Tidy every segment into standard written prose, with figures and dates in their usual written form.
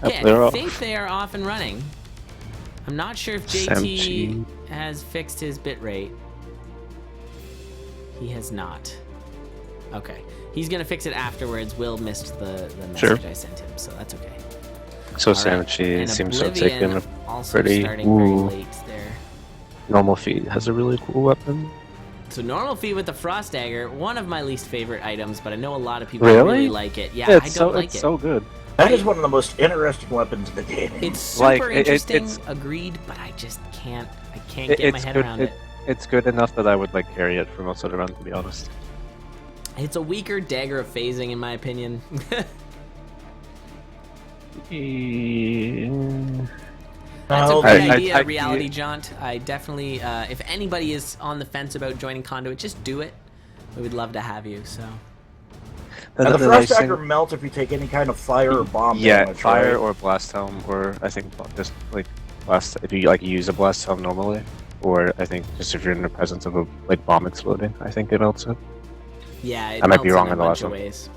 Okay, I off. think they are off and running. I'm not sure if JT Samechie. has fixed his bitrate. He has not. Okay. He's going to fix it afterwards. Will missed the message I sent him, so that's okay. So All right, Samechie and seems to have Oblivion taken a also pretty starting very late there. Normalfeet has a really cool weapon. So Normalfeet with the Frost Dagger, one of my least favorite items, but I know a lot of people really like it. Yeah, I don't like it. It's so good. That is one of the most interesting weapons in the game. It's super Like, interesting, it's- agreed, but I just can't. I can't get my head around it. It's good enough that I would like carry it for most of the run, to be honest. It's a weaker Dagger of Phasing, in my opinion. That's a great idea, Reality Jaunt. I definitely, if anybody is on the fence about joining Conduit, just do it. We would love to have you, so. And the Frost Dagger melts if you take any kind of fire or bomb damage, fire right? or blast helm, or I think just like blast if you like use a blast helm normally, or I think just if you're in the presence of a like bomb exploding, I think it melts it. Yeah, it I might be melts wrong in on a the bunch last of one. ways.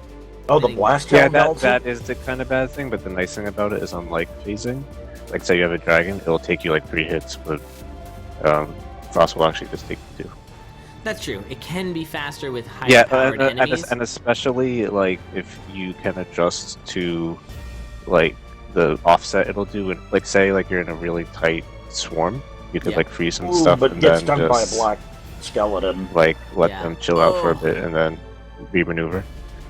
Oh, the blast Yeah, helm melts it? that is the kind of bad thing, but the nice thing about it is unlike phasing. Like say you have a dragon, it'll take you like 3 hits, but Frost will actually just take 2. That's true. It can be faster with higher powered enemies. And especially like if you can adjust to like the offset it'll do, and like say like you're in a really tight swarm, you could like freeze some stuff but and get then stung just by a black skeleton. like let them chill out for a bit and then re-maneuver.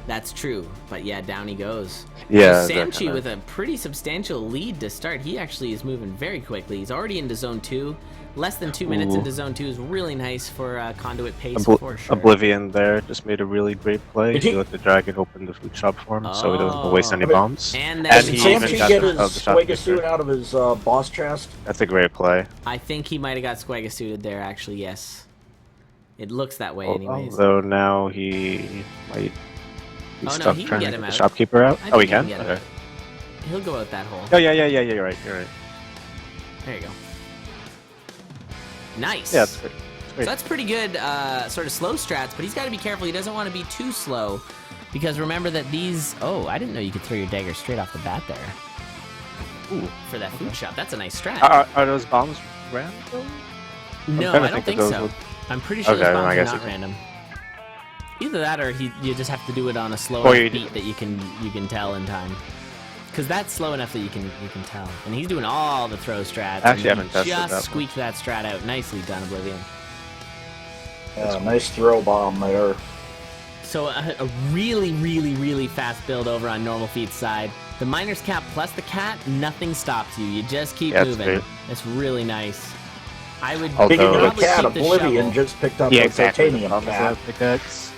That's true, but yeah, down he goes. Yeah, Samechie with a pretty substantial lead to start. He actually is moving very quickly. He's already into Zone 2. Less than 2 minutes into Zone 2 is really nice for Conduit pace, for sure. Oblivion there just made a really great play. He let the dragon open the food shop for him, so he doesn't waste any bombs. And Did he even Samechie got get the his Squega out of his boss chest? That's a great play. I think he might have got Squega suited there, actually, yes. It looks that way, anyways. Although now he might be stuck he can trying get to him get the out. shopkeeper out. I Oh, he think can? get him Okay. out. He'll go out that hole. Oh, yeah, you're right. There you go. Nice. Yeah, that's great. So that's pretty good sort of slow strats, but he's got to be careful. He doesn't want to be too slow because remember that these... Oh, I didn't know you could throw your dagger straight off the bat there. Ooh, for that food shop. That's a nice strat. Are those bombs random? No, I don't think so. I'm pretty sure those bombs are not random. Either that or you just have to do it on a slow beat that you can tell in time. Because that's slow enough that you can tell. And he's doing all the throw strats. Actually, I and haven't tested that just one. squeaked that strat out. Nicely done, Oblivion. Yeah, nice throw bomb there. So a really, really, really fast build over on Normalfeet's side. The Miner's Cap plus the Cat, nothing stops you. You just keep moving. Great. It's really nice. I would Speaking of probably the cat, keep the Oblivion shovel. just picked up a titanium cat. Pickaxe.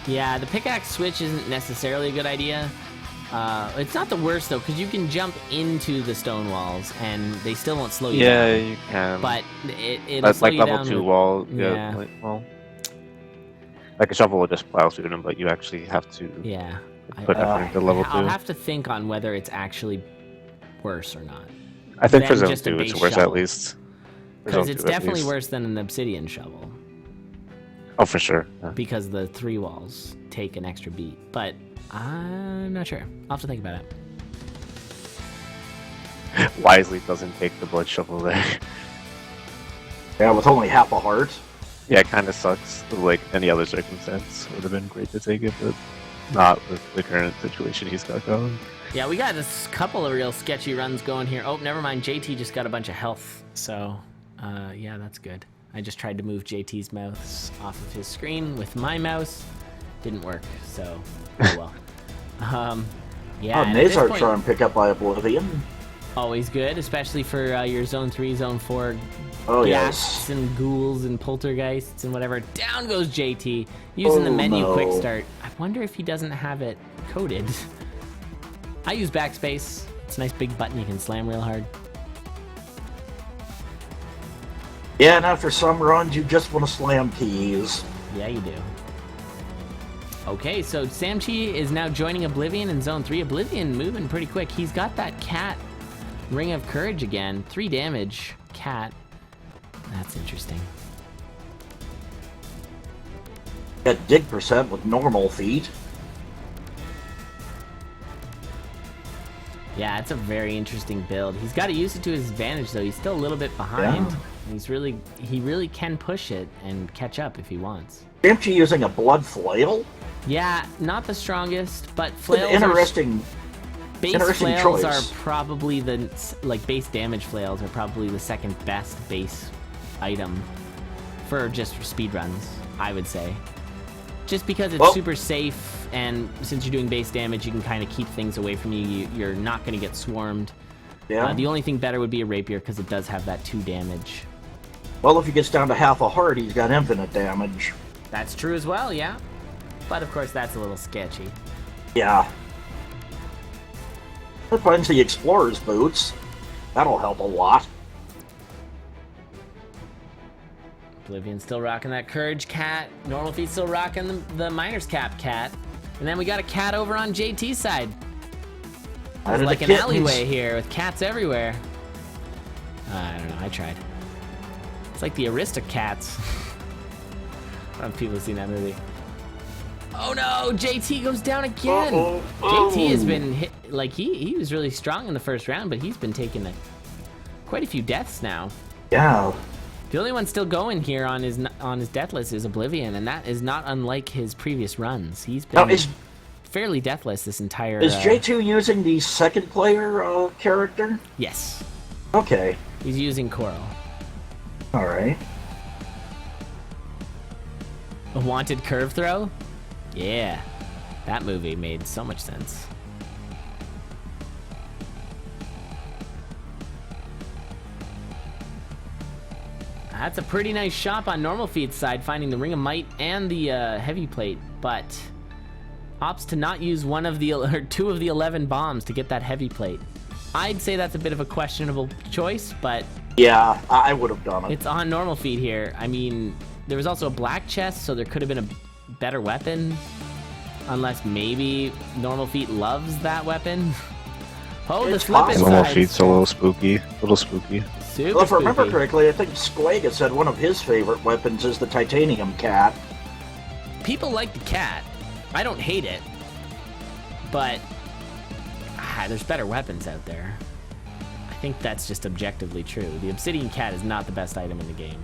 Yeah, the pickaxe switch isn't necessarily a good idea. It's not the worst though, because you can jump into the stone walls and they still won't slow you down. Yeah, you can. But it'll that's slow like you level down 2 with- wall. Yeah. Like a shovel will just plow through them, but you actually have to put effort into level 2. I'll have to think on whether it's actually worse or not. I think for than Zone just a 2 it's base worse shovel. at least. Because it's definitely worse than an obsidian shovel. Oh, for sure. Yeah. Because the 3 walls take an extra beat. But I'm not sure. I'll have to think about it. Wisely doesn't take the blood shovel there. Yeah, with only half a heart. Yeah, it kind of sucks. Like any other circumstance, it would have been great to take it, but not with the current situation he's got going. Yeah, we got this couple of real sketchy runs going here. Oh, never mind. JT just got a bunch of health. So, yeah, that's good. I just tried to move JT's mouse off of his screen with my mouse. Didn't work, so oh well. Yeah. Oh, Nazar trying to pick up by Oblivion. Always good, especially for your Zone 3, Zone 4 ghasts and ghouls and poltergeists and whatever. Down goes JT, using the menu quick start. I wonder if he doesn't have it coded. I use backspace. It's a nice big button you can slam real hard. Yeah, and after some runs, you just want to slam keys. Yeah, you do. Okay, so Samechie is now joining Oblivion in Zone 3. Oblivion moving pretty quick. He's got that cat Ring of Courage again. 3 damage. Cat. That's interesting. Got dig percent with Normalfeet. Yeah, it's a very interesting build. He's got to use it to his advantage, though. He's still a little bit behind. Yeah. He really can push it and catch up if he wants. Samechie using a blood flail? Yeah, not the strongest, but flails base flails choice. Are probably base damage flails are probably the second best base item for just speedruns, I would say. Just because it's super safe, and since you're doing base damage, you can kind of keep things away from you. You're not going to get swarmed. Yeah. The only thing better would be a rapier, because it does have that 2 damage. Well, if he gets down to half a heart, he's got infinite damage. That's true as well, yeah. But of course, that's a little sketchy. Yeah. That finds the explorer's boots. That'll help a lot. Oblivion still rocking that courage cat. Normalfeet still rocking the miner's cap cat. And then we got a cat over on JT's side. It's like an alleyway here with cats everywhere. I don't know, I tried. It's like the Aristocats. I don't know if people have seen that movie. Oh no, JT goes down again. JT has been hit, like he was really strong in the first round, but he's been taking quite a few deaths now. Yeah. The only one still going here on his death list is Oblivion, and that is not unlike his previous runs. He's been fairly deathless this entire... Is J2 using the second player character? Yes. Okay. He's using Coral. All right. A wanted curve throw? Yeah. That movie made so much sense. That's a pretty nice shop on Normalfeet's side, finding the Ring of Might and the heavy plate, but opts to not use 2 of the 11 bombs to get that heavy plate. I'd say that's a bit of a questionable choice, but yeah, I would have done it. It's on Normalfeet here. I mean, there was also a black chest, so there could have been a better weapon, unless maybe Normalfeet loves that weapon. Oh, the slip inside. Normalfeet's a little spooky. Super well, if I remember spooky. correctly, I think Squaga said one of his favorite weapons is the titanium cat. People like the cat. I don't hate it, but there's better weapons out there. I think that's just objectively true. The obsidian cat is not the best item in the game.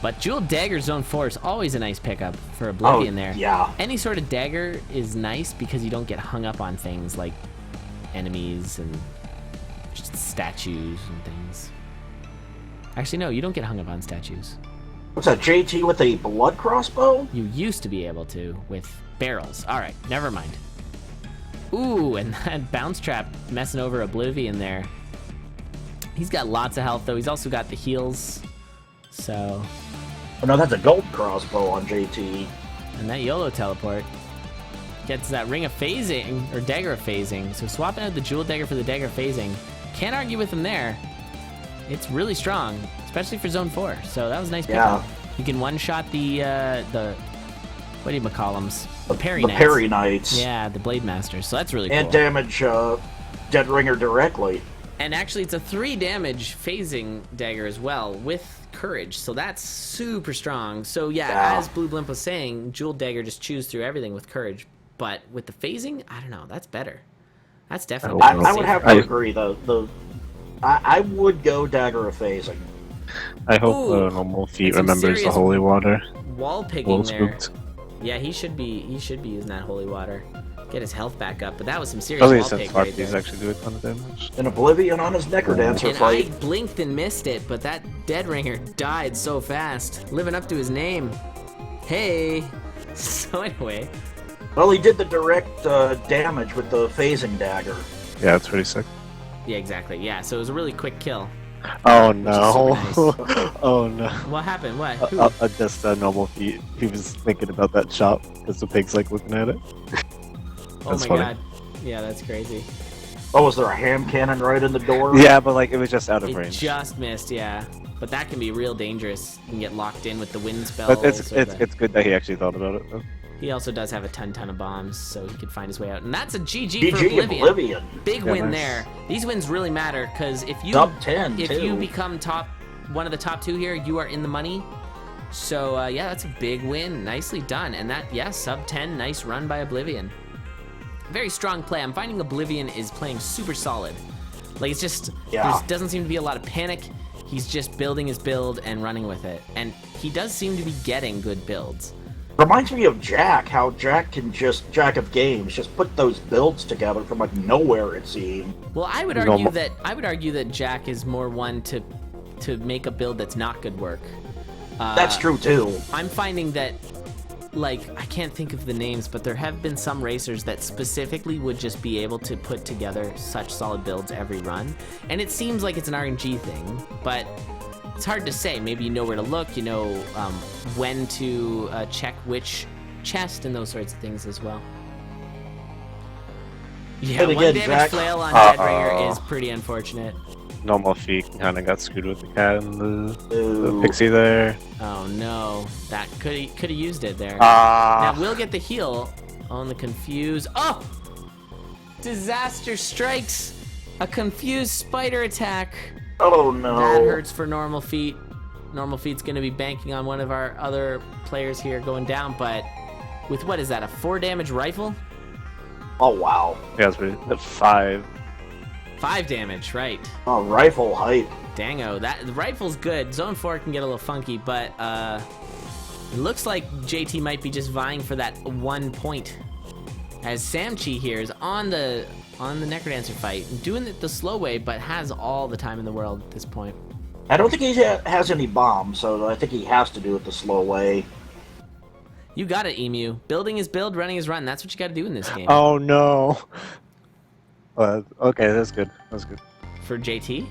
But Jeweled Dagger Zone 4 is always a nice pickup for Oblivion there. Yeah. Any sort of dagger is nice because you don't get hung up on things like enemies and just statues and things. Actually, no, you don't get hung up on statues. What's that, JT with a blood crossbow? You used to be able to with barrels. All right, never mind. Ooh, and that bounce trap messing over Oblivion there. He's got lots of health, though. He's also got the heals. So... Oh, no, that's a gold crossbow on JT. And that YOLO teleport gets that Ring of Phasing, or Dagger of Phasing. So swapping out the Jeweled Dagger for the Dagger of Phasing. Can't argue with him there. It's really strong, especially for Zone 4. So that was a nice pickup. Yeah. You can one-shot the what do you call them? The Parry Knights. The Parry Knights. Yeah, the Blade Masters. So that's really cool. And damage Dead Ringer directly. And actually, it's a 3 damage phasing dagger as well with courage. So that's super strong. So yeah, as Blue Blimp was saying, Jeweled Dagger just chews through everything with courage. But with the phasing, I don't know. That's better. That's definitely better. I would have to agree, though. I would go Dagger of Phasing. I hope Normalfeet remembers the holy water. Wall pigging there. Yeah, he should be using that holy water. Get his health back up, but that was some serious wall pig right there. Actually do a ton of damage. An Oblivion on his Necrodancer fight. I blinked and missed it, but that Dead Ringer died so fast. Living up to his name. Hey! So anyway... Well, he did the direct damage with the phasing dagger. Yeah, it's pretty sick. Yeah, exactly. Yeah, so it was a really quick kill. Oh no! Nice. Oh no! What happened? What? Just Normalfeet. He was thinking about that shop because the pig's like looking at it. Oh my god! Yeah, that's crazy. Oh, was there a ham cannon right in the door? Yeah, but like it was just out of range. It just missed. Yeah, but that can be real dangerous. You can get locked in with the wind spells. But it's good that he actually thought about it though. He also does have a ton of bombs, so he could find his way out. And that's a GG for Oblivion. Big win there. These wins really matter, because if you you become one of the top 2 here, you are in the money. So yeah, that's a big win. Nicely done. And that, sub 10, nice run by Oblivion. very strong play. I'm finding Oblivion is playing super solid. Like, it's just, Yeah. there doesn't seem to be a lot of panic. He's just building his build and running with it. And he does seem to be getting good builds. Reminds me of Jack, how Jack can just, Jack of Games, just put those builds together from like nowhere, it seemed. Well, I would argue that Jack is more one to make a build that's not good work. That's true too. I'm finding that, like, I can't think of the names, but there have been some racers that specifically would just be able to put together such solid builds every run. And it seems like it's an RNG thing, but it's hard to say. Maybe you know where to look, you know when to check which chest and those sorts of things as well. Yeah, And again, 1 damage Jack- flail on Deadringer is pretty unfortunate. Normalfeet kind of got screwed with the cat and the Ooh. pixie there. Oh no, that could have used it there. Now we'll get the heal on the confuse. Oh! Disaster strikes! A confused spider attack. Oh no. That hurts for Normalfeet. Normalfeet's gonna be banking on one of our other players here going down, but with what is that, a 4 damage rifle? Oh wow. Yeah, it's the 5. 5 damage, right. Oh, rifle hype. Dango, the rifle's good. Zone 4 can get a little funky, but it looks like JT might be just vying for that 1 point. As Samechie here is on the Necrodancer fight, doing it the slow way, but has all the time in the world at this point. I don't think he has any bombs, so I think he has to do it the slow way. You got it, Emu. Building his build, running his run. That's what you got to do in this game. Oh no. Okay, that's good. That's good. For JT?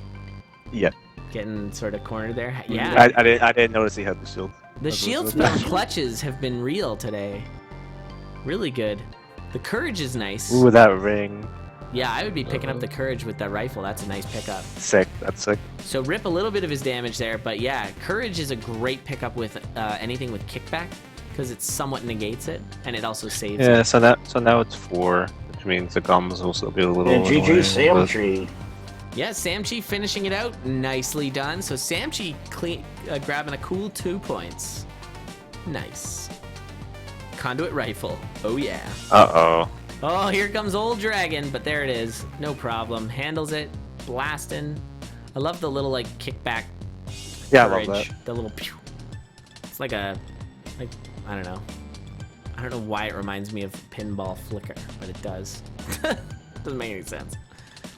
Yeah. Getting sort of cornered there. Yeah. I didn't notice he had the shield. The shield spell clutches have been real today. Really good. The courage is nice. Ooh, that ring. Yeah, I would be picking up the courage with that rifle. That's a nice pickup. Sick. That's sick. So rip a little bit of his damage there, but yeah, courage is a great pickup with anything with kickback because it somewhat negates it and it also saves Yeah. it. So now it's 4, which means the gums will still be a little. And GG annoying, Samechie. Yeah, Samechie finishing it out. Nicely done. So Samechie grabbing a cool 2 points. Nice. Conduit rifle. Oh yeah. Uh-oh. Oh, here comes old dragon, but there it is. No problem. Handles it. Blasting. I love the little like kickback. Yeah, courage. I love that. The little pew. It's like I don't know. I don't know why it reminds me of pinball flicker, but it does. Doesn't make any sense.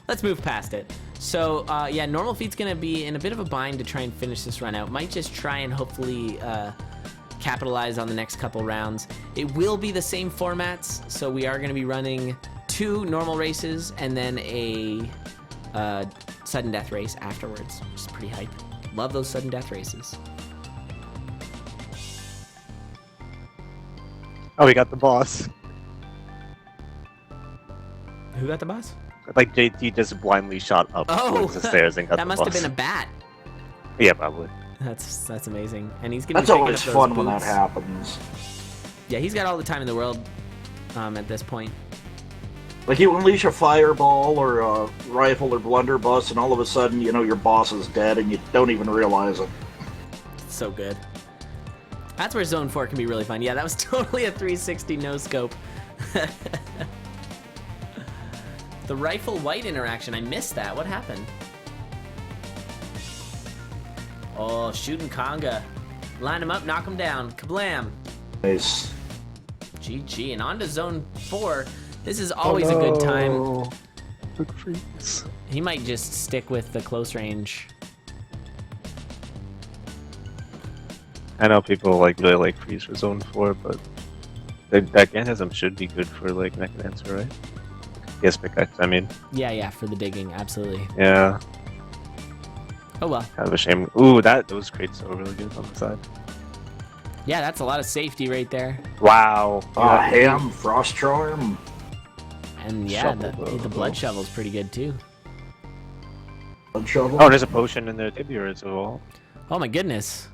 Let's move past it. So, yeah, Normalfeet's gonna be in a bit of a bind to try and finish this run out. Might just try and hopefully capitalize on the next couple rounds. It will be the same formats, so we are gonna be running 2 normal races and then a sudden death race afterwards, which is pretty hype. Love those sudden death races. Oh, we got the boss. Who got the boss? Like JT just blindly shot up towards the stairs and got that the must boss. have been a bat. Yeah, probably. That's amazing, and he's gonna. That's be picking always up those fun when that boots. happens. Yeah, he's got all the time in the world at this point. Like you unleash a fireball or a rifle or blunderbuss, and all of a sudden, you know, your boss is dead, and you don't even realize it. It's so good. That's where Zone 4 can be really fun. Yeah, that was totally a 360 no scope. The rifle white interaction, I missed that. What happened? Oh, shooting Conga. Line him up, knock him down. Kablam. Nice. GG. And on to Zone 4. This is always a good time. Quick freeze. He might just stick with the close range. I know people really like freeze for zone 4, but that Ganthism should be good for like Necrodancer, right? Yes, pickaxe. I mean. Yeah, for the digging, absolutely. Yeah. Oh well. Kind of a shame. Ooh, those crates are really good on the side. Yeah, that's a lot of safety right there. Wow. Ham, Frost Charm. And yeah, Shovel. the blood shovel's pretty good too. Blood shovel. Oh, there's a potion in there too, as well. Oh my goodness.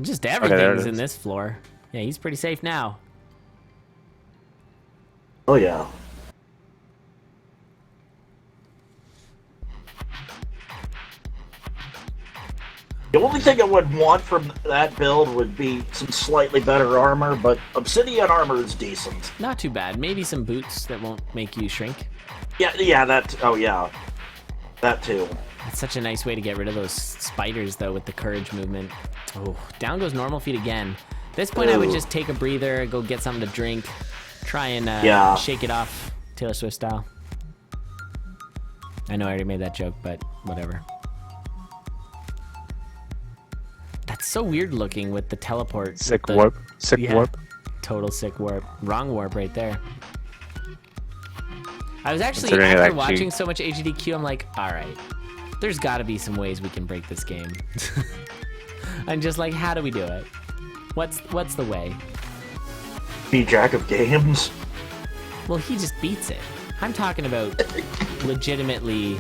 Just there it everything's in is. this floor. Yeah, he's pretty safe now. Oh yeah. The only thing I would want from that build would be some slightly better armor, but obsidian armor is decent. Not too bad. Maybe some boots that won't make you shrink. Yeah, that. Oh yeah, that too. That's such a nice way to get rid of those spiders, though, with the courage movement. Oh, down goes Normalfeet again. At this point, I would just take a breather, go get something to drink, try and shake it off, Taylor Swift style. I know I already made that joke, but whatever. That's so weird looking with the teleport. Sick warp. Sick warp. Total sick warp. Wrong warp right there. I was actually, after watching so much HDQ, I'm like, alright, there's gotta be some ways we can break this game. I'm just like, how do we do it? What's the way? Be Jack of games? Well, he just beats it. I'm talking about legitimately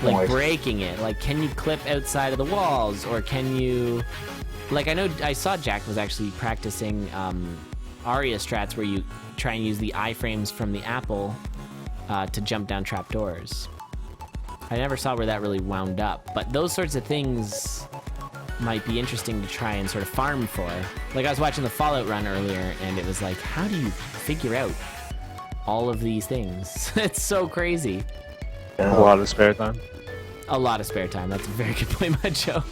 like breaking it. Like, can you clip outside of the walls, or can you, like, I saw Jack was actually practicing Aria strats where you try and use the iframes from the apple to jump down trapdoors. I never saw where that really wound up, but those sorts of things might be interesting to try and sort of farm for. Like, I was watching the Fallout run earlier, and it was like, how do you figure out all of these things? It's so crazy. A lot of spare time. A lot of spare time. That's a very good point, Macho.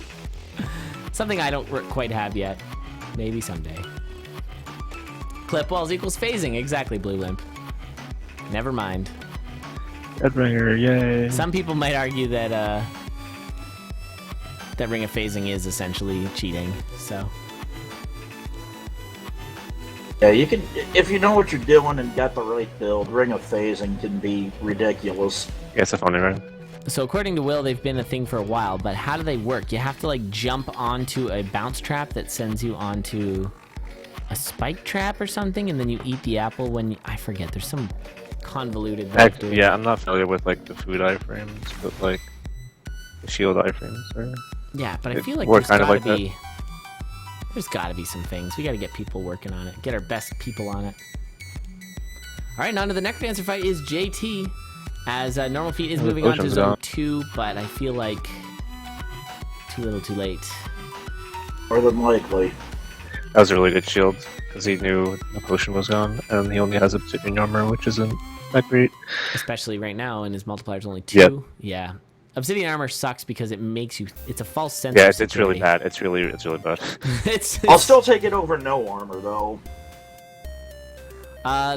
Something I don't quite have yet. Maybe someday. Clip walls equals phasing. Exactly, Blue Limp. Never mind. Deadringer, yay. Some people might argue that that ring of phasing is essentially cheating, so. Yeah, you can, if you know what you're doing and got the right build, ring of phasing can be ridiculous. Yeah, it's a funny ring. So according to Will, they've been a thing for a while, but how do they work? You have to like jump onto a bounce trap that sends you onto a spike trap or something, and then you eat the apple when you, I forget, there's some convoluted yeah, I'm not familiar with like the food iframes, but like the shield iframes are... Yeah, but I feel like there's gotta be some things. We gotta get people working on it. Get our best people on it. Alright, on to the Necrodancer fight is JT. As Normalfeet is moving on to Zone 2, but I feel like too little too late. More than likely. That was a really good shield, because he knew the potion was gone, and he only has obsidian armor, which isn't that great. Especially right now, and his multiplier is only 2. Yep. Yeah. Obsidian armor sucks because it makes you, it's a false sense of security. It's really bad. It's really bad. I'll still take it over no armor, though.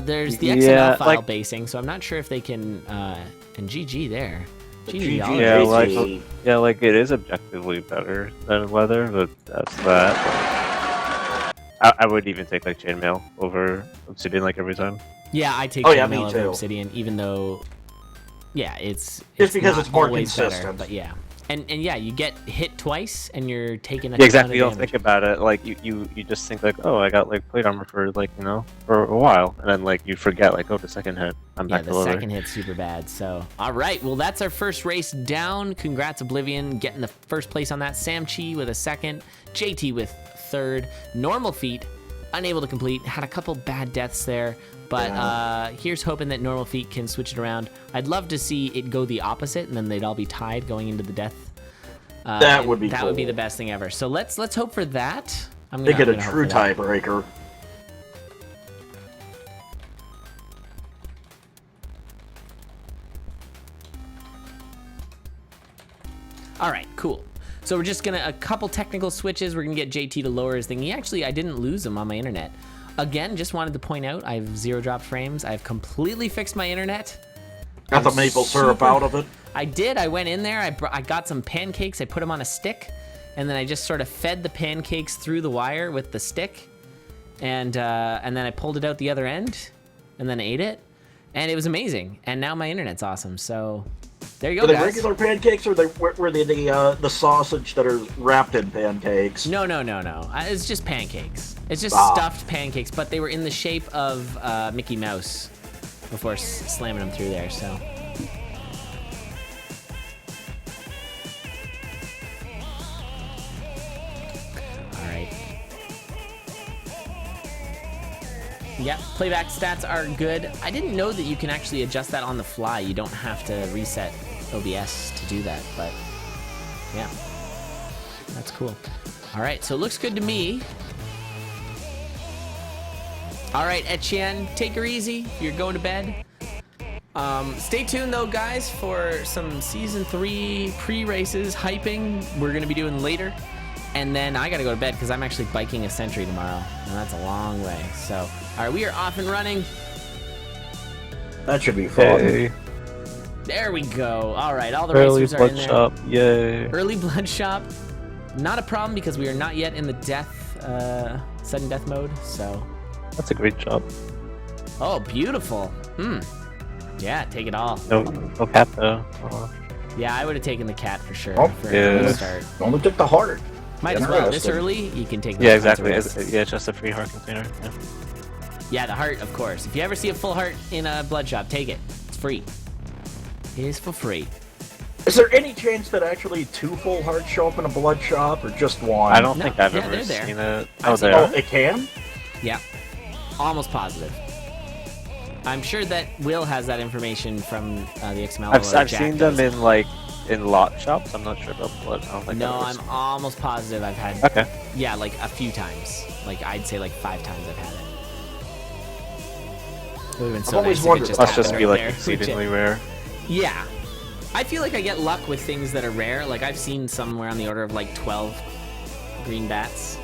There's the XML file basing, so I'm not sure if they can, and GG there. GG. Yeah, like it is objectively better than leather, but that's that. I would even take like chainmail over obsidian like every time. Yeah, I take chainmail over obsidian, even though, yeah, it's just because it's more consistent. Better, but yeah. And yeah, you get hit twice, and you're taking a ton exactly. Of you don't think about it. Like you just think like, oh, I got like plate armor for like for a while, and then like you forget like, oh, the second hit, I'm back to leather. Yeah, the second hit's super bad. So all right, well that's our first race down. Congrats Oblivion getting the first place on that. Samechie with a second, JT with third. Normalfeet unable to complete, had a couple bad deaths there. But here's hoping that Normalfeet can switch it around. I'd love to see it go the opposite, and then they'd all be tied going into the death. That would be that cool. would be the best thing ever. So let's hope for that. They get a true tiebreaker. All right, cool. So we're just gonna a couple technical switches. We're gonna get JT to lower his thing. I didn't lose him on my internet. Again, just wanted to point out, I have 0 drop frames. I've completely fixed my internet. Got the maple syrup out of it? I did. I went in there. I got some pancakes. I put them on a stick, and then I just sort of fed the pancakes through the wire with the stick, and then I pulled it out the other end, and then ate it, and it was amazing. And now my internet's awesome. So there you go, guys. Were they regular pancakes, or were they the sausage that are wrapped in pancakes? No. It's just pancakes. It's just stuffed pancakes, but they were in the shape of Mickey Mouse before slamming them through there, so. All right. Yeah, playback stats are good. I didn't know that you can actually adjust that on the fly. You don't have to reset OBS to do that, but yeah. That's cool. All right, so it looks good to me. All right, Etienne, take her easy. You're going to bed. Stay tuned, though, guys, for some Season 3 pre-races, hyping we're going to be doing later. And then I got to go to bed because I'm actually biking a Century tomorrow. And that's a long way. So, all right, we are off and running. That should be fun. Hey. There we go. All right, all the Early racers are blood in there. shop, yay. Early blood shop. Not a problem because we are not yet in the sudden death mode, so... That's a great job. Oh, beautiful. Yeah, take it all. No cat though. Yeah, I would have taken the cat for sure. Oh, for an yeah. early start. Only took the heart. Might as well. This Interesting. early, you can take the Yeah, heart exactly. to risk. Yeah, just a free heart container. Yeah. Yeah, the heart, of course. If you ever see a full heart in a blood shop, take it. It's free. It is for free. Is there any chance that actually 2 full hearts show up in a blood shop, or just 1? I don't No, think I've yeah, ever they're there. seen it. I've Oh, seen they Oh, are? it can? Yeah. Almost positive. I'm sure that Will has that information from the XML. I've seen them in lot shops. I'm not sure about blood. I don't think No, I've ever I'm seen almost positive I've had. Okay. Yeah, like a few times. Like I'd say like 5 times I've had it. It would've been so always nice if it wondered just about Must happened just right be like there. exceedingly rare. Yeah. I feel like I get luck with things that are rare. Like I've seen somewhere on the order of like 12 green bats.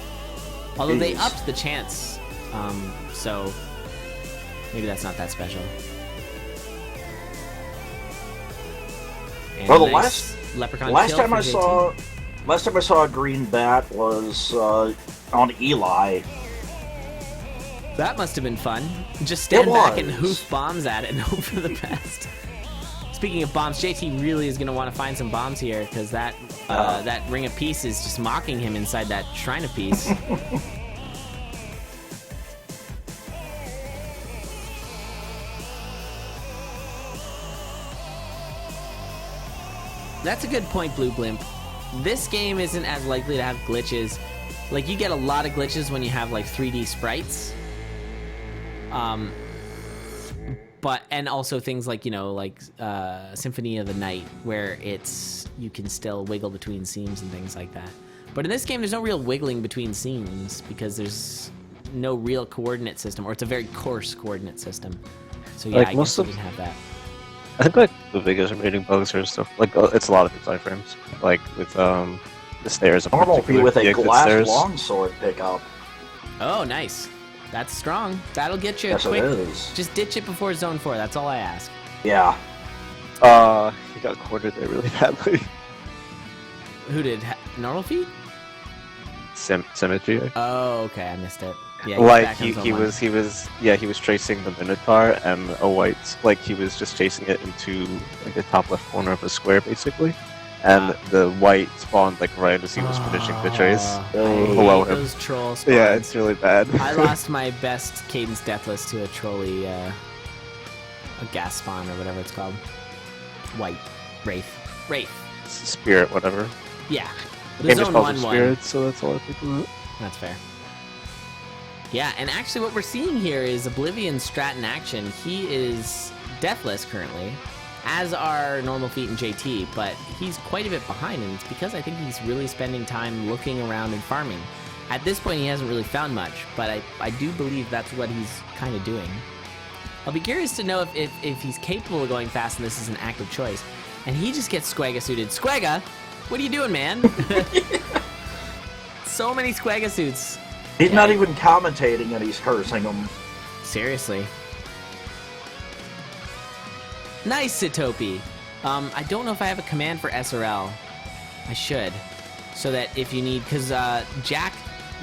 Although they Jeez. upped the chance. So maybe that's not that special. And Well, the nice leprechaun Last kill time for I JT. saw a green bat was on Eli. That must have been fun. Just stand It back and was. hoof bombs at it and hope for the best. Speaking of bombs, JT really is going to want to find some bombs here because that ring of peace is just mocking him inside that shrine of peace. That's a good point, Blue Blimp. This game isn't as likely to have glitches. Like, you get a lot of glitches when you have, like, 3D sprites. And also things like, you know, like Symphony of the Night, where you can still wiggle between scenes and things like that. But in this game, there's no real wiggling between scenes because there's no real coordinate system, or it's a very coarse coordinate system. So yeah, Like, I most guess you of- didn't have that. I think like the biggest rating bugs are stuff like it's a lot of it's iframes. Like with the stairs. In Normalfeet particular, with the a exit glass stairs. longsword pickup. Oh, nice. That's strong. That'll get you Yes, quick. it is. Just ditch it before Zone 4. That's all I ask. Yeah. He got quartered there really badly. Who did? Normalfeet? Samechie. Oh, okay. I missed it. Yeah, he's Like back on he Zone 1. was tracing the Minotaur and a white, like he was just chasing it into like the top left corner of a square basically, and the white spawned like right as he was finishing the chase. I Oh, hate below him. those troll spawns. Yeah, it's really bad. I lost my best Cadence Deathless to a trolley, a gas spawn or whatever it's called. White. Wraith. Spirit, whatever. Yeah. The The game just Zone calls 1 it one. spirits, so that's all I think of it. That's fair. Yeah, and actually what we're seeing here is Oblivion Strat in action. He is deathless currently, as are Normalfeet and JT, but he's quite a bit behind, and it's because I think he's really spending time looking around and farming. At this point, he hasn't really found much, but I do believe that's what he's kind of doing. I'll be curious to know if he's capable of going fast and this is an active choice. And he just gets Squagga suited. Squagga, what are you doing, man? So many Squagga suits. He's Yeah. not even commentating and he's cursing them. Seriously. Nice, Sitopi. I don't know if I have a command for SRL. I should. So that if you need... Because Jack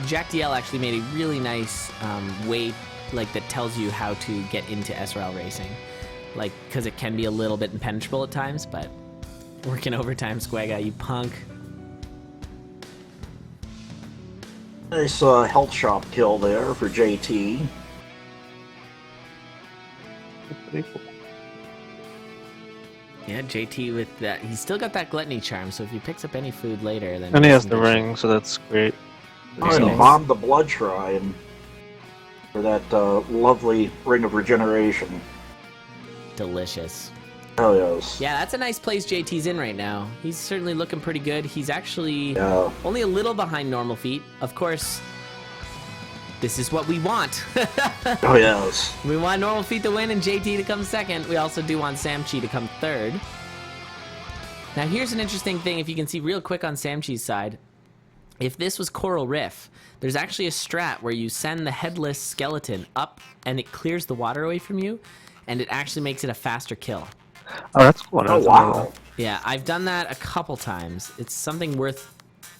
DL actually made a really nice way like that tells you how to get into SRL racing. Like, because it can be a little bit impenetrable at times, but... Working overtime, Squagga, you punk. Nice health shop kill there for JT. Pretty cool. Yeah, JT with that. He's still got that gluttony charm, so if he picks up any food later, then... And he has he's the in good shape. ring, so that's great. Oh, and nice. bombed the blood shrine for that lovely ring of regeneration. Delicious. Oh, yes. Yeah, that's a nice place JT's in right now. He's certainly looking pretty good. He's actually only a little behind Normalfeet. Of course, this is what we want. Oh, yes. We want Normalfeet to win and JT to come second. We also do want Samechie to come third. Now, here's an interesting thing. If you can see real quick on Samechie's side, if this was Coral Riff, there's actually a strat where you send the headless skeleton up and it clears the water away from you, and it actually makes it a faster kill. Oh, that's cool. Oh, wow. Yeah, I've done that a couple times. It's something worth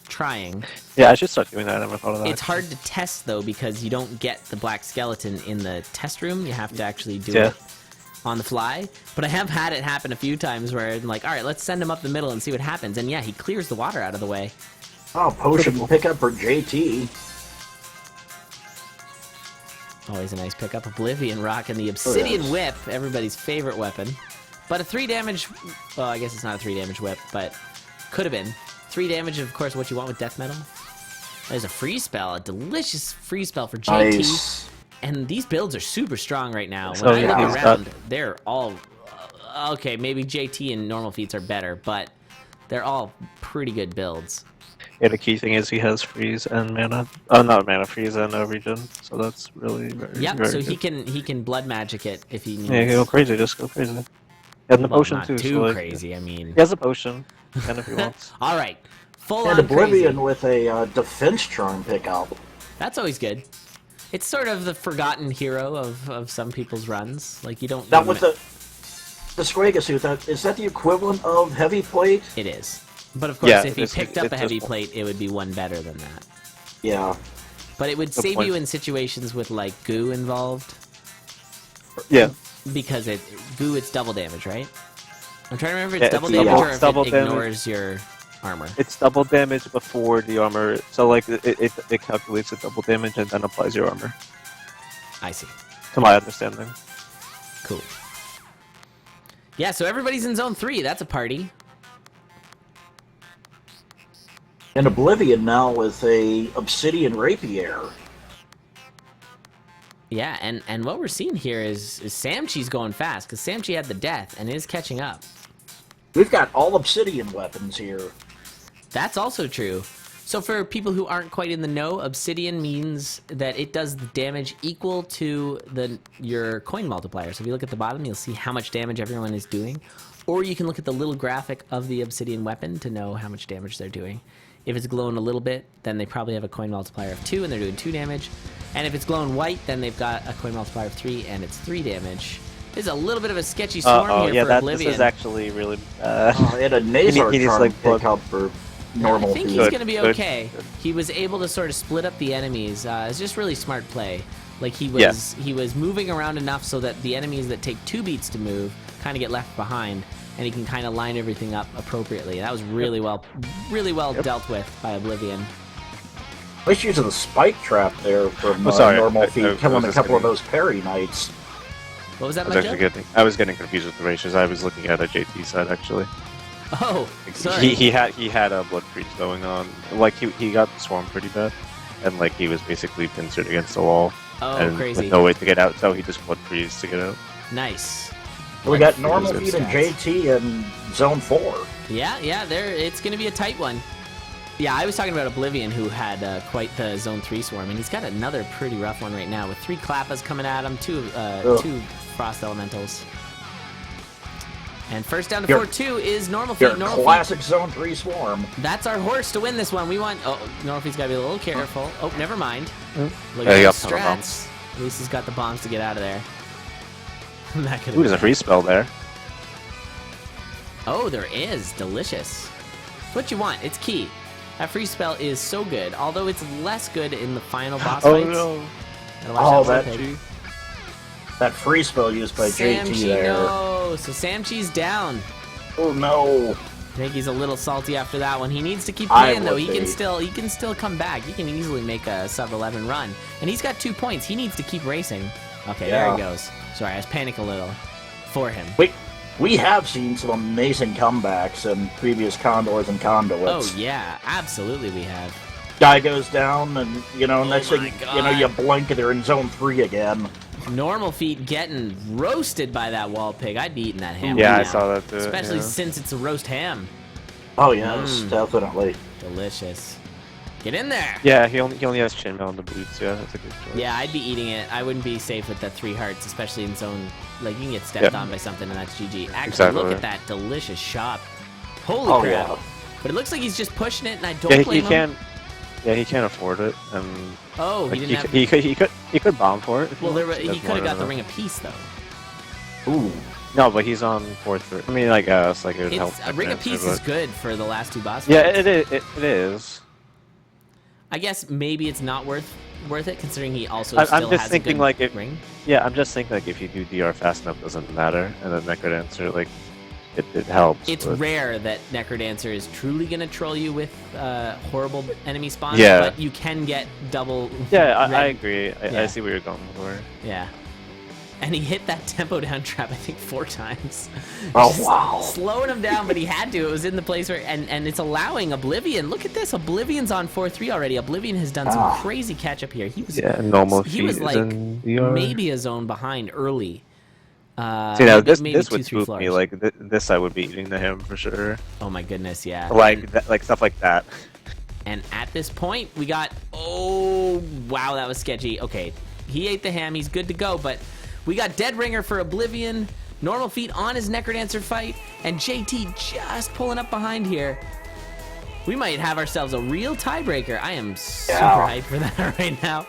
trying. Yeah, I should start doing that. I never thought of that. It's hard to test, though, because you don't get the black skeleton in the test room. You have to actually do it on the fly. But I have had it happen a few times where I'm like, all right, let's send him up the middle and see what happens. And yeah, he clears the water out of the way. Oh, potion pickup for JT. Always a nice pickup. Oblivion rocking the Obsidian Whip, everybody's favorite weapon. But a 3 damage, well, I guess it's not a 3 damage whip, but could have been. 3 damage, of course, what you want with death metal. There's a free spell, a delicious free spell for JT. Nice. And these builds are super strong right now. When Oh, I yeah, look he's around, got- they're all... okay, maybe JT and Normalfeets are better, but they're all pretty good builds. Yeah, the key thing is he has freeze and mana. Oh, not mana, freeze and regen. So that's really very, Yep, very so good. he can blood magic it if he needs. Yeah, go crazy, just go crazy. And the Well, potion not too. too so, like, crazy, I mean... He has a potion, and if he wants. All right, full And on Oblivion crazy. with a defense charm pickup. That's always good. It's sort of the forgotten hero of some people's runs. Like, you don't... That with the Scraga suit, is that the equivalent of heavy plate? It is. But of course, Yeah, if he picked up it's a heavy just- plate, it would be one better than that. Yeah. But it would Good save point. you in situations with, like, goo involved. Yeah. Because goo, it's double damage, right? I'm trying to remember if Yeah, it's double it's damage double- or if double it damage. ignores your armor. It's double damage before the armor. So, like, it calculates the double damage and then applies your armor. I see. To my understanding. Cool. Yeah, so everybody's in zone 3. That's a party. And Oblivion now with a Obsidian Rapier. Yeah, and what we're seeing here is Samechie's going fast, because Samechie had the death and is catching up. We've got all Obsidian weapons here. That's also true. So for people who aren't quite in the know, Obsidian means that it does the damage equal to your coin multiplier. So if you look at the bottom, you'll see how much damage everyone is doing. Or you can look at the little graphic of the Obsidian weapon to know how much damage they're doing. If it's glowing a little bit, then they probably have a coin multiplier of 2 and they're doing 2 damage. And if it's glowing white, then they've got a coin multiplier of 3 and it's 3 damage. This is a little bit of a sketchy swarm here for this Oblivion. is actually really. And a Nazar he needs, charm like, blood. pickup for normal I think he's feet. going to be Good, okay. good. He was able to sort of split up the enemies. It's just really smart play. Like he was moving around enough so that the enemies that take 2 beats to move kind of get left behind, and he can kind of line everything up appropriately. That was really well dealt with by Oblivion. At least using the spike trap there from sorry, normal I feet, was killing a just couple of kidding. those parry knights. What was that, I was getting confused with the ratios. I was looking at a JT side actually. Oh, sorry. He had a blood freeze going on. Like he got swarmed pretty bad, and like he was basically pincered against the wall. Oh, and crazy. with no way to get out, so he just blood freeze to get out. Nice. We got Good normal feet and stats. JT in zone 4. Yeah, it's going to be a tight one. Yeah, I was talking about Oblivion, who had quite the Zone 3 swarm, and he's got another pretty rough one right now, with 3 Klappas coming at him, 2 Frost Elementals. And first down to Your- 4-2 is Normalfeet. Your Normalfeet, classic zone 3 swarm. that's our horse to win this one. We want... Oh, Normalfeet's got to be a little careful. Oh, never mind. Look Yeah, at he those got some strats. At least he's got the bombs to get out of there. That could Ooh, there's a free spell there. Oh, there is. Delicious. It's what you want. It's key. That free spell is so good, although it's less good in the final boss fights. Gotta watch Oh, that that pig. That free spell used by JT Samechie, there. no. So Samechie's down. Oh no. I think he's a little salty after that one. He needs to keep I playing though. would He be. can still come back. He can easily make a sub 11 run, and he's got 2 points. He needs to keep racing. Okay, there Yeah. he goes. Sorry, I was panicking a little for him. We have seen some amazing comebacks in previous Condors and Conduits. Oh yeah, absolutely we have. Guy goes down, and next my thing God. you blink and they're in zone 3 again. Normalfeet getting roasted by that wall pig. I'd be eating that ham. Yeah, right I now. saw that too. Especially yeah. since it's a roast ham. Oh yes, definitely. Delicious. Get in there. Yeah, he only has chainmail on the boots. Yeah, that's a good choice. Yeah, I'd be eating it. I wouldn't be safe with the 3 hearts, especially in zone. Like, you can get stepped on by something, and that's GG. Actually, look at that delicious shot. Holy crap. Yeah. But it looks like he's just pushing it, and I don't blame him. Yeah, he can't afford it. And oh, like, he didn't have... he could bomb for it. Well, he could have got the ring of peace, though. Ooh. No, but he's on 4th. I mean, I guess like it would help. A ring of peace is good for the last 2 boss yeah, fights. it is. I guess maybe it's not worth it, considering he also I'm still just has thinking a good like if ring. Yeah, I'm just thinking like if you do DR fast enough, doesn't matter, and then Necrodancer like it helps. It's rare that Necrodancer is truly gonna troll you with horrible enemy spawns, Yeah. but you can get double. Yeah, I agree. I see where you're going for. Yeah. And he hit that tempo down trap, I think, 4 times. Oh, Just wow. slowing him down, but he had to. It was in the place where... And it's allowing Oblivion. Look at this. Oblivion's on 4-3 already. Oblivion has done some crazy catch-up here. He was... Yeah, normal He was, like, maybe a zone behind early. See, now this maybe would 2-3 spook me. floors. Like this, I would be eating the ham for sure. Oh, my goodness, yeah. Like like stuff like that. And at this point, we got... Oh, wow, that was sketchy. Okay, he ate the ham. He's good to go, but... We got Dead Ringer for Oblivion, Normalfeet on his Necrodancer fight, and JT just pulling up behind here. We might have ourselves a real tiebreaker. I am super hyped for that right now.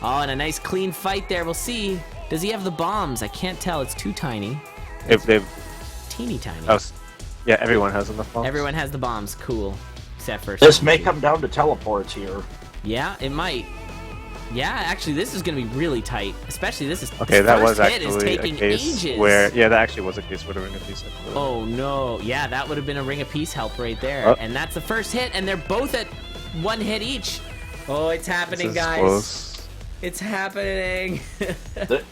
Oh, and a nice clean fight there. We'll see. Does he have the bombs? I can't tell. It's too tiny. If they've... Teeny tiny. Oh, yeah, everyone has enough bombs. Everyone has the bombs. Cool. Except for... This may come down to teleports here. Yeah, it might. Yeah, actually, this is going to be really tight. Especially this is okay. this That first was hit is actually taking a case ages. where that actually was a case where the ring of peace. Oh no! Yeah, that would have been a ring of peace help right there. Oh. And that's the first hit, and they're both at 1 hit each. Oh, it's happening, This is guys! close. It's happening.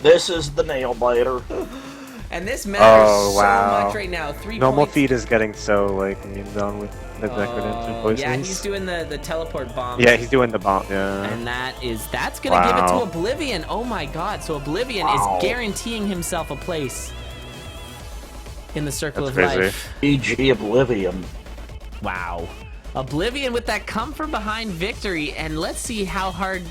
This is the nail biter. And this matters Oh, wow. so much right now. 3 Normal points. feed is getting so like down with the Necrodancer poisons. Yeah, he's doing the teleport bomb. Yeah, he's doing the bomb. Yeah. And that's gonna give it to Wow. Oblivion. Oh my God! So Oblivion is guaranteeing himself a place in the circle That's of crazy. life. EG Oblivion. Wow. Oblivion with that come from behind victory, and let's see how hard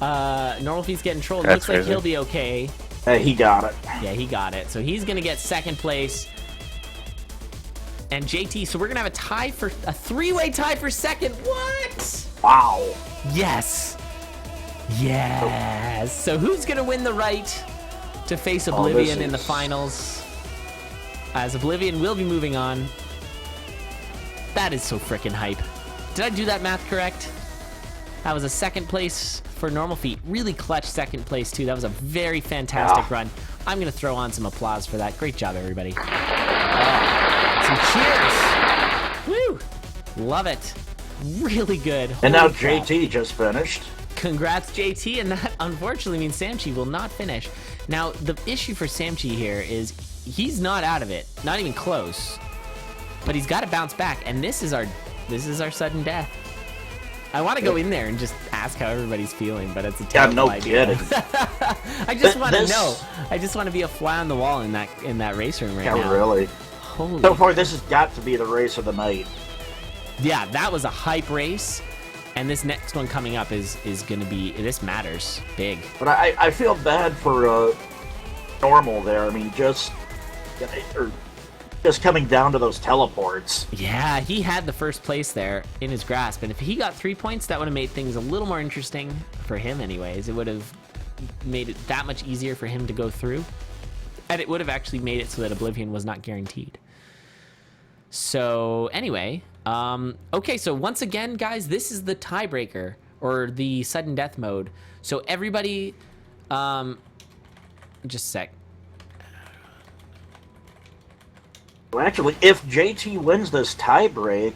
Normalfeet's getting trolled. That's Looks like crazy. he'll be okay. Hey, he got it. Yeah, he got it. So he's gonna get 2nd place. And JT, so we're gonna have a 3-way tie for 2nd. What? Wow. Yes. Yes. So who's gonna win the right to face Oblivion in the finals? As Oblivion will be moving on. That is so freaking hype. Did I do that math correct? That was a 2nd place for Normalfeet. Really clutch 2nd place too. That was a very fantastic run. I'm gonna throw on some applause for that. Great job, everybody. Some cheers. Woo! Love it. Really good. And now Holy crap. JT just finished. Congrats, JT, and that unfortunately means Samechie will not finish. Now, the issue for Samechie here is he's not out of it, not even close. But he's got to bounce back, and this is our sudden death. I want to go in there and just ask how everybody's feeling, but it's a terrible idea. kidding. I just want to know. I just want to be a fly on the wall in that race room right now. Yeah, really. Holy. So far, this has got to be the race of the night. Yeah, that was a hype race. And this next one coming up is going to be... This matters big. But I feel bad for Normal there. I mean, just coming down to those teleports. Yeah, he had the 1st place there in his grasp. And if he got 3 points, that would have made things a little more interesting for him anyways. It would have made it that much easier for him to go through. And it would have actually made it so that Oblivion was not guaranteed. So, anyway... okay, so once again, guys, this is the tiebreaker, or the sudden death mode. So everybody, just a sec. Well, actually, if JT wins this tiebreak...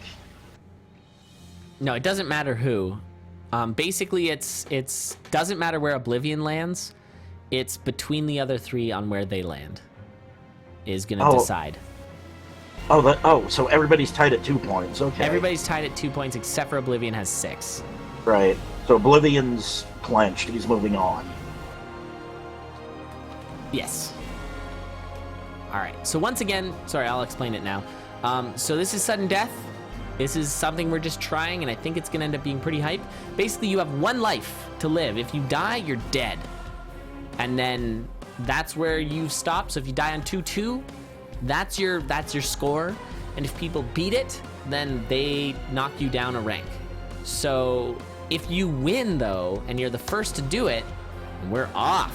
No, it doesn't matter who. Basically, it's doesn't matter where Oblivion lands. It's between the other 3 on where they land is going to decide. So everybody's tied at 2 points. Okay. Everybody's tied at 2 points except for Oblivion has 6. Right. So Oblivion's clenched. He's moving on. Yes. All right. So once again, sorry, I'll explain it now. So this is sudden death. This is something we're just trying, and I think it's going to end up being pretty hype. Basically, you have 1 life to live. If you die, you're dead. And then that's where you stop. So if you die on 2-2, that's your score. And if people beat it, then they knock you down a rank. So if you win though, and you're the first to do it, we're off.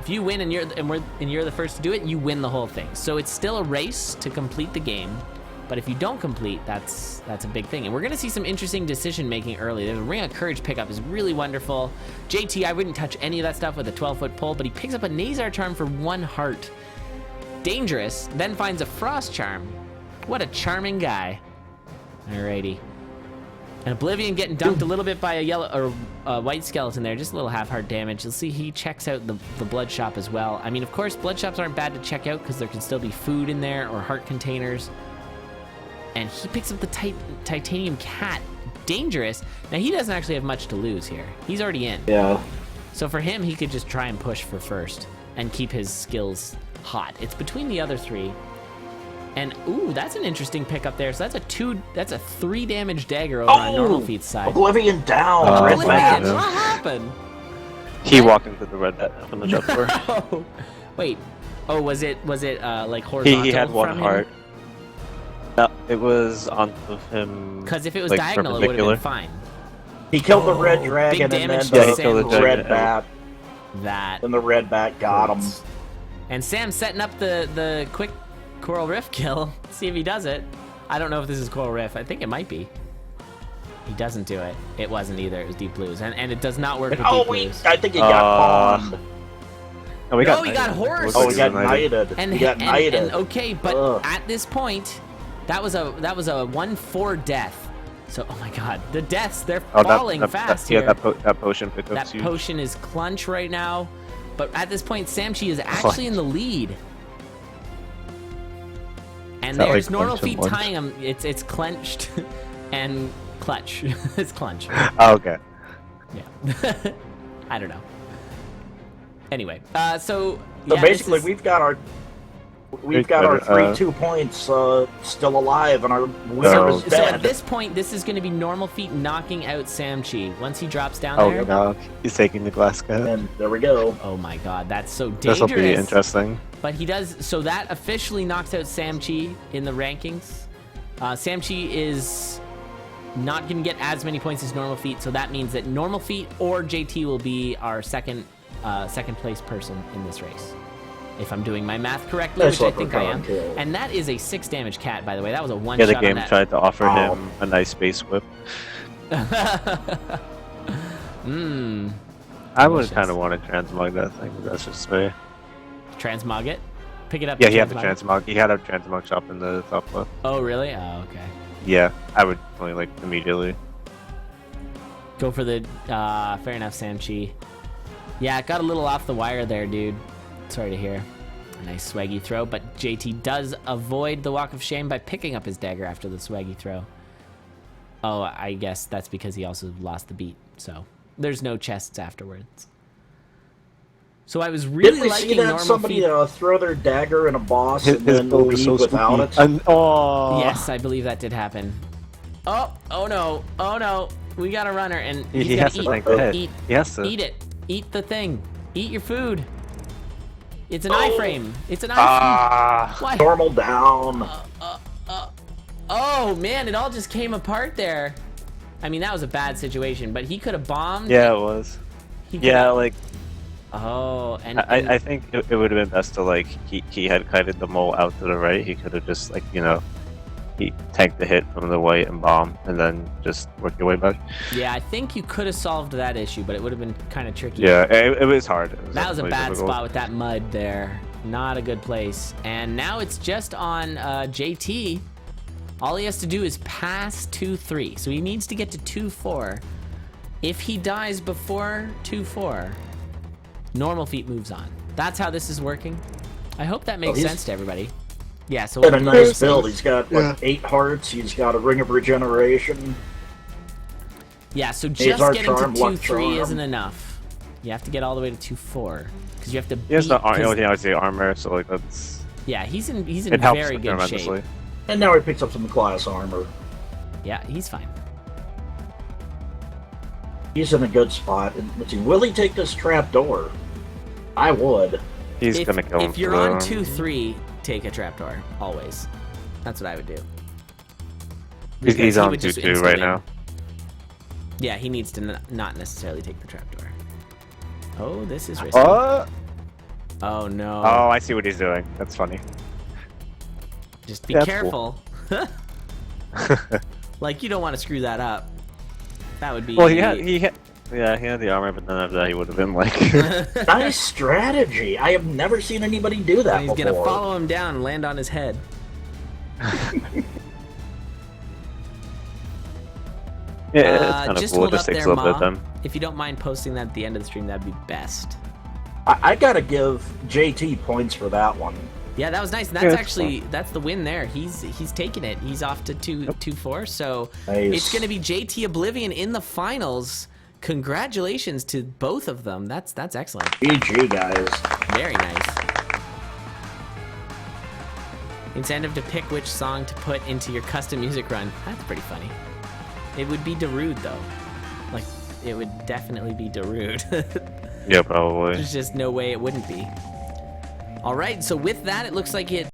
If you win and you're the first to do it, you win the whole thing. So it's still a race to complete the game. But if you don't complete, that's a big thing. And we're gonna see some interesting decision making early. There's a Ring of Courage pickup is really wonderful. JT, I wouldn't touch any of that stuff with a 12-foot pole, but he picks up a Nazar Charm for 1 heart. Dangerous, then finds a Frost Charm. What a charming guy. Alrighty. And Oblivion getting dunked a little bit by a yellow or a white skeleton there, just a little half-heart damage. You'll see he checks out the blood shop as well. I mean, of course, blood shops aren't bad to check out because there can still be food in there or heart containers. And he picks up the titanium cat. Dangerous. Now, he doesn't actually have much to lose here. He's already in. Yeah. So for him, he could just try and push for first and keep his skills hot. It's between the other 3. And, ooh, that's an interesting pickup there. So that's a 3 damage dagger over on Normalfeet's side. Oblivion down. Red Oblivion, what happened? He walked into the red from the jump floor. Oh, wait. Oh, was it like horizontal? He had 1 from heart. No, it was on of him. Because if it was like, diagonal, it would have been fine. He killed the red dragon and then the red bat. And the red bat got him. And Sam's setting up the quick Coral Rift kill. Let's see if he does it. I don't know if this is Coral Rift. I think it might be. He doesn't do it. It wasn't either. It was Deep Blues. And it does not work with Deep Blues. I think he got bombed. Oh, we got horse. Oh, we got knighted. And okay, but at this point, that was a 1-4 death. So, oh my god, the deaths, they're falling fast here. Yeah, that potion pickup. That potion is clunch right now. But at this point, Samechie is actually in the lead. And there's like Normalfeet tying him. It's clenched and clutch. It's clutch. Oh, okay. Yeah. I don't know. Anyway, so basically we've got our 3 2 points still alive, and our winner is dead. So at this point, this is going to be Normalfeet knocking out Samechie. Once he drops down there. Oh no, he's taking the glass cut. And there we go. Oh my god, that's so dangerous. This will be interesting. But he does, so that officially knocks out Samechie in the rankings. Samechie is not going to get as many points as Normalfeet, so that means that Normalfeet or JT will be our second place person in this race. If I'm doing my math correctly, which I think I am. And that is a 6 damage cat, by the way. That was a 1 shot on that. Yeah, the game tried to offer him a nice space whip. I would kind of want to transmog that thing, but that's just me. Transmog it? Pick it up. Yeah, he had the transmog. He had a transmog shop in the top left. Oh, really? Oh, okay. Yeah, I would only like immediately. Go for the fair enough, Samechie. Yeah, it got a little off the wire there, dude. Sorry to hear. A nice swaggy throw, but JT does avoid the walk of shame by picking up his dagger after the swaggy throw. Oh, I guess that's because he also lost the beat, so there's no chests afterwards. So I was really liking Normalfeet. Somebody throw their dagger in a boss and then leave without it? Yes, I believe that did happen. Oh no, we got a runner, and he has to tank the hit. Eat it. Eat the thing. Eat your food. It's an iframe. It's an iframe. Why? Normal down. Oh man, it all just came apart there. I mean, that was a bad situation, but he could have bombed. Yeah, it was. Like. Oh, and I think it would have been best to like he had kited the mole out to the right. He could have just like he tanked the hit from the white and bomb, and then just work your way back. Yeah, I think you could have solved that issue, but it would have been kind of tricky. Yeah, it was hard. That was a bad spot with that mud there. Not a good place. And now it's just on JT. All he has to do is pass 2-3. So he needs to get to 2-4. If he dies before 2-4, Normalfeet moves on. That's how this is working. I hope that makes sense to everybody. Yeah, so got a nice build. He's got 8 hearts. He's got a ring of regeneration. Yeah, so just getting to 2-3 isn't enough. You have to get all the way to 2-4 because you have to. He has the beat- the armor, so like that's. Yeah, he's in It helps very good tremendously. shape. And now he picks up some class armor. Yeah, he's fine. He's in a good spot. And let's see, will he take this trap door? I would. He's gonna kill him. If you're on 2-3, take a trapdoor always. That's what I would do. He's Because he on would just 2-2 right insta-win. now. Yeah, he needs to not necessarily take the trapdoor. Oh, this is risky. Oh, no. I see what he's doing. That's funny. Just be That's careful. Like, you don't want to screw that up. That would be... Well, he had the armor, but then after that he would have been like. Nice strategy. I have never seen anybody do that And he's before. gonna follow him down and land on his head. Yeah, it's kind of just cool. It hold just up takes there, a little bit Ma. of time. If you don't mind posting that at the end of the stream, that'd be best. I gotta give JT points for that one. Yeah, that was nice. And that's Yeah, that's actually that's the win there. He's taking it. He's off to 2-4. So Nice. it's gonna be JT Oblivion in the finals. Congratulations to both of them. That's excellent. GG, guys. Very nice. Incentive to pick which song to put into your custom music run. That's pretty funny. It would be Darude though. Like, it would definitely be Darude. Yeah, probably. There's just no way it wouldn't be. All right, so with that, it looks like it